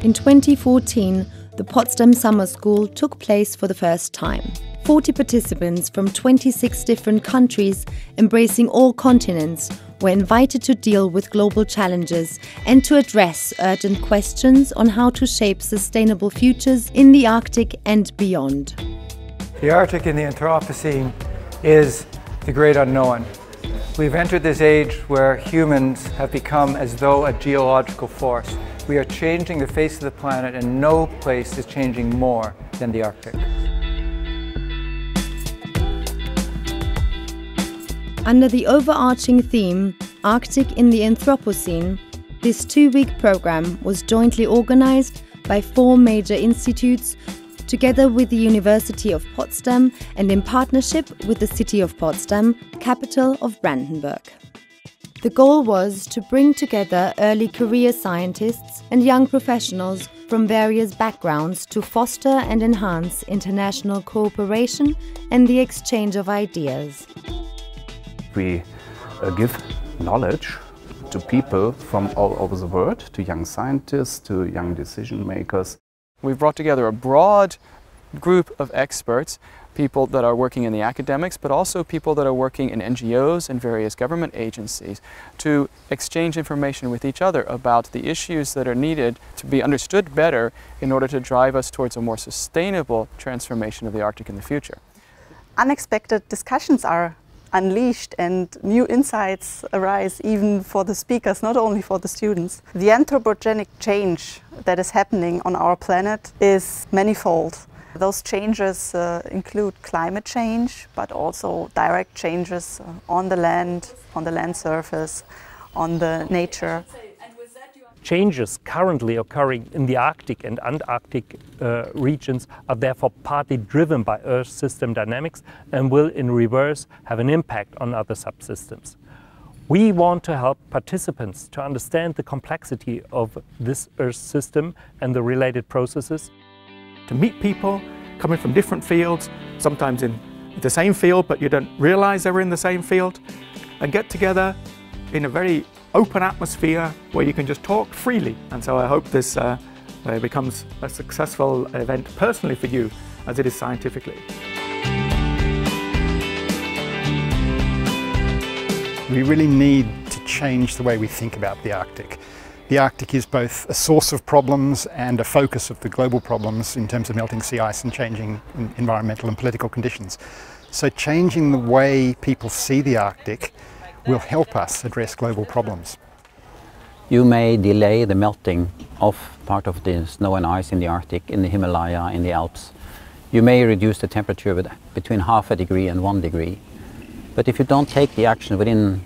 In 2014, the Potsdam Summer School took place for the first time. 40 participants from 26 different countries, embracing all continents, were invited to deal with global challenges and to address urgent questions on how to shape sustainable futures in the Arctic and beyond. The Arctic in the Anthropocene is the great unknown. We've entered this age where humans have become as though a geological force. We are changing the face of the planet, and no place is changing more than the Arctic. Under the overarching theme, Arctic in the Anthropocene, this two-week program was jointly organized by 4 major institutes, together with the University of Potsdam and in partnership with the city of Potsdam, capital of Brandenburg. The goal was to bring together early career scientists and young professionals from various backgrounds to foster and enhance international cooperation and the exchange of ideas. We give knowledge to people from all over the world, to young scientists, to young decision makers. We've brought together a broad group of experts, people that are working in the academics, but also people that are working in NGOs and various government agencies, to exchange information with each other about the issues that are needed to be understood better in order to drive us towards a more sustainable transformation of the Arctic in the future. Unexpected discussions are unleashed and new insights arise even for the speakers, not only for the students. The anthropogenic change that is happening on our planet is manifold. Those changes include climate change, but also direct changes on the land surface, on the nature. Changes currently occurring in the Arctic and Antarctic regions are therefore partly driven by Earth system dynamics and will in reverse have an impact on other subsystems. We want to help participants to understand the complexity of this Earth system and the related processes. To meet people coming from different fields, sometimes in the same field but you don't realize they're in the same field, and get together in a very open atmosphere where you can just talk freely. And so I hope this becomes a successful event personally for you as it is scientifically. We really need to change the way we think about the Arctic. The Arctic is both a source of problems and a focus of the global problems in terms of melting sea ice and changing environmental and political conditions. So changing the way people see the Arctic will help us address global problems. You may delay the melting of part of the snow and ice in the Arctic, in the Himalaya, in the Alps. You may reduce the temperature with between 0.5 degree and 1 degree. But if you don't take the action within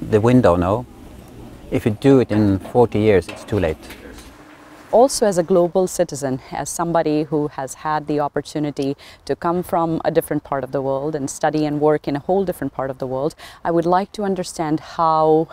the window now, if you do it in 40 years, it's too late. Also as a global citizen, as somebody who has had the opportunity to come from a different part of the world and study and work in a whole different part of the world, I would like to understand how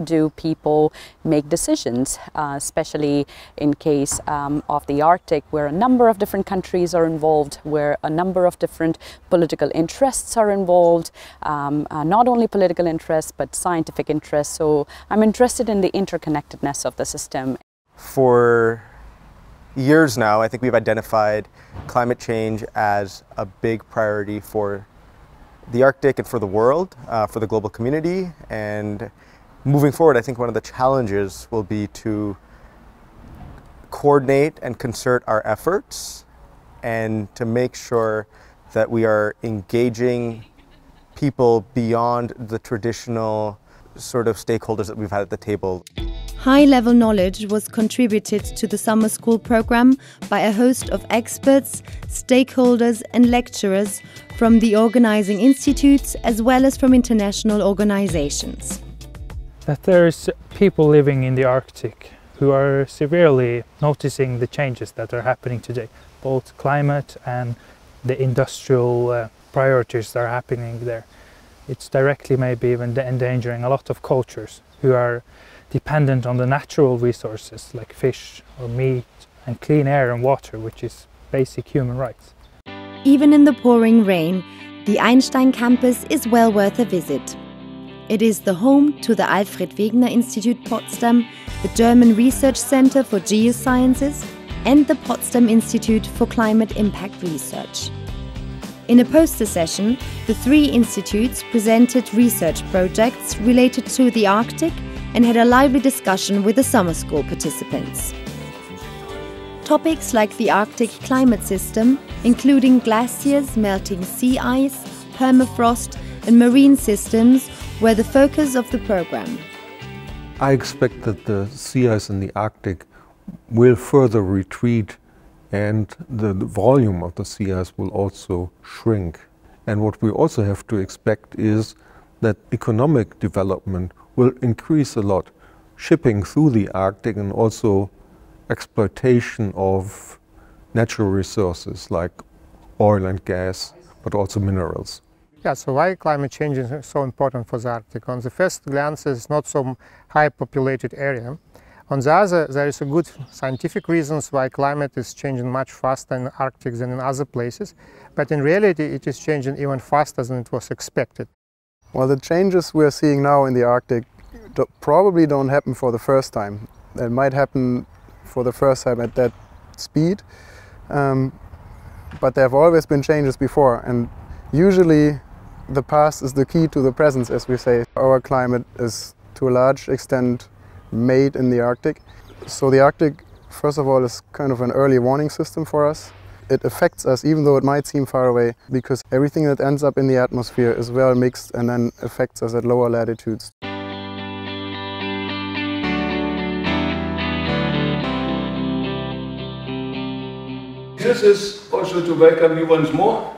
do people make decisions, especially in case of the Arctic, where a number of different countries are involved, where a number of different political interests are involved, not only political interests but scientific interests. So I'm interested in the interconnectedness of the system. For years now, I think we've identified climate change as a big priority for the Arctic and for the world, for the global community. And moving forward, I think one of the challenges will be to coordinate and concert our efforts and to make sure that we are engaging people beyond the traditional sort of stakeholders that we've had at the table. High-level knowledge was contributed to the summer school program by a host of experts, stakeholders and lecturers from the organizing institutes as well as from international organizations. That there's people living in the Arctic who are severely noticing the changes that are happening today, both climate and the industrial priorities that are happening there. It's directly maybe even endangering a lot of cultures who are dependent on the natural resources like fish or meat and clean air and water, which is basic human rights. Even in the pouring rain, the Einstein campus is well worth a visit. It is the home to the Alfred Wegener Institute Potsdam, the German Research Center for Geosciences, and the Potsdam Institute for Climate Impact Research. In a poster session, the three institutes presented research projects related to the Arctic and had a lively discussion with the summer school participants. Topics like the Arctic climate system, including glaciers, melting sea ice, permafrost, and marine systems, were the focus of the program. I expect that the sea ice in the Arctic will further retreat and the volume of the sea ice will also shrink. And what we also have to expect is that economic development will increase a lot. Shipping through the Arctic and also exploitation of natural resources like oil and gas, but also minerals. Yeah, so why climate change is so important for the Arctic? On the first glance, it's not so high populated area. On the other, there is a good scientific reasons why climate is changing much faster in the Arctic than in other places, but in reality it is changing even faster than it was expected. Well, the changes we're seeing now in the Arctic probably don't happen for the first time. It might happen for the first time at that speed, but there have always been changes before, and usually the past is the key to the present, as we say. Our climate is to a large extent made in the Arctic. So the Arctic, first of all, is kind of an early warning system for us. It affects us even though it might seem far away, because everything that ends up in the atmosphere is well mixed and then affects us at lower latitudes. This is also to welcome you once more.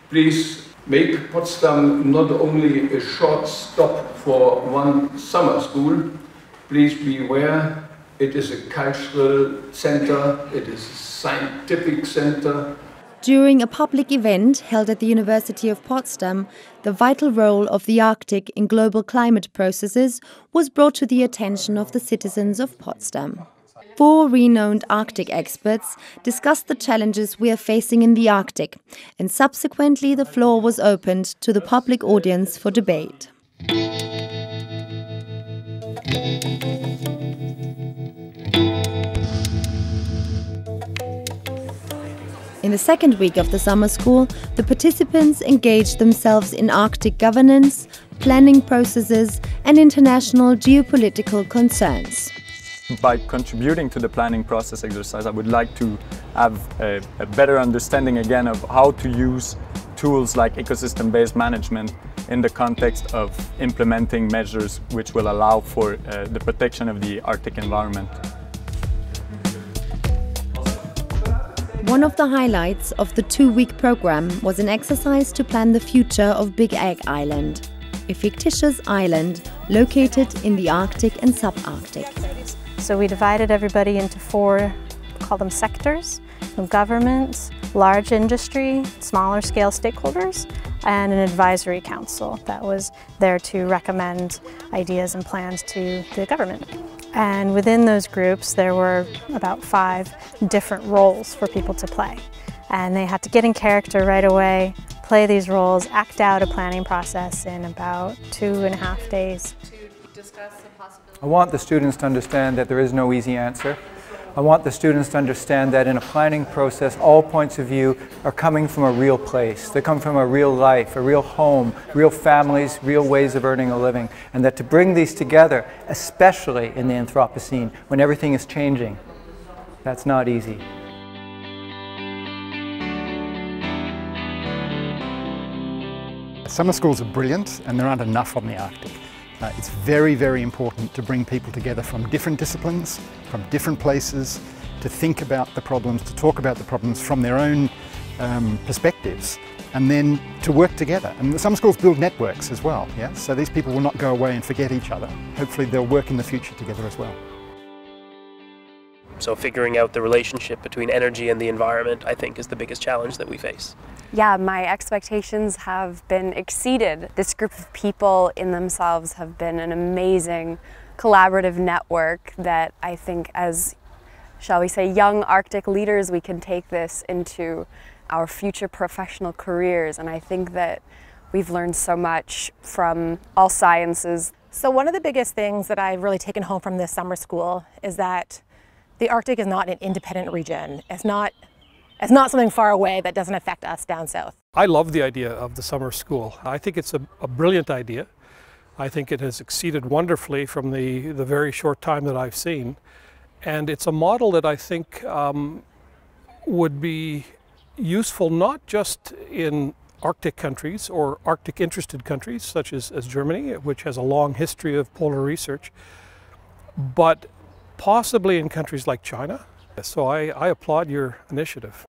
Please make Potsdam not only a short stop for one summer school. Please be aware, it is a cultural center, it is a scientific center. During a public event held at the University of Potsdam, the vital role of the Arctic in global climate processes was brought to the attention of the citizens of Potsdam. 4 renowned Arctic experts discussed the challenges we are facing in the Arctic, and subsequently the floor was opened to the public audience for debate. In the second week of the summer school, the participants engaged themselves in Arctic governance, planning processes, and international geopolitical concerns. By contributing to the planning process exercise, I would like to have a better understanding again of how to use tools like ecosystem-based management in the context of implementing measures which will allow for the protection of the Arctic environment. One of the highlights of the 2-week program was an exercise to plan the future of Big Egg Island, a fictitious island located in the Arctic and subarctic. So we divided everybody into 4, call them sectors: governments, large industry, smaller scale stakeholders, and an advisory council that was there to recommend ideas and plans to the government. And within those groups there were about 5 different roles for people to play. And they had to get in character right away, play these roles, act out a planning process in about 2.5 days. I want the students to understand that there is no easy answer. I want the students to understand that in a planning process, all points of view are coming from a real place. They come from a real life, a real home, real families, real ways of earning a living. And that to bring these together, especially in the Anthropocene, when everything is changing, that's not easy. Summer schools are brilliant, and there aren't enough on the Arctic. It's very, very important to bring people together from different disciplines, from different places, to think about the problems, to talk about the problems from their own perspectives, and then to work together. And some schools build networks as well, yeah? So these people will not go away and forget each other. Hopefully they'll work in the future together as well. So figuring out the relationship between energy and the environment, I think, is the biggest challenge that we face. Yeah, my expectations have been exceeded. This group of people in themselves have been an amazing collaborative network that I think as, shall we say, young Arctic leaders, we can take this into our future professional careers. And I think that We've learned so much from all sciences. So one of the biggest things that I've really taken home from this summer school is that the Arctic is not an independent region. It's not something far away that doesn't affect us down south. I love the idea of the summer school. I think it's a brilliant idea. I think it has succeeded wonderfully from the very short time that I've seen. And it's a model that I think would be useful not just in Arctic countries or Arctic interested countries such as Germany, which has a long history of polar research, but possibly in countries like China. So I applaud your initiative.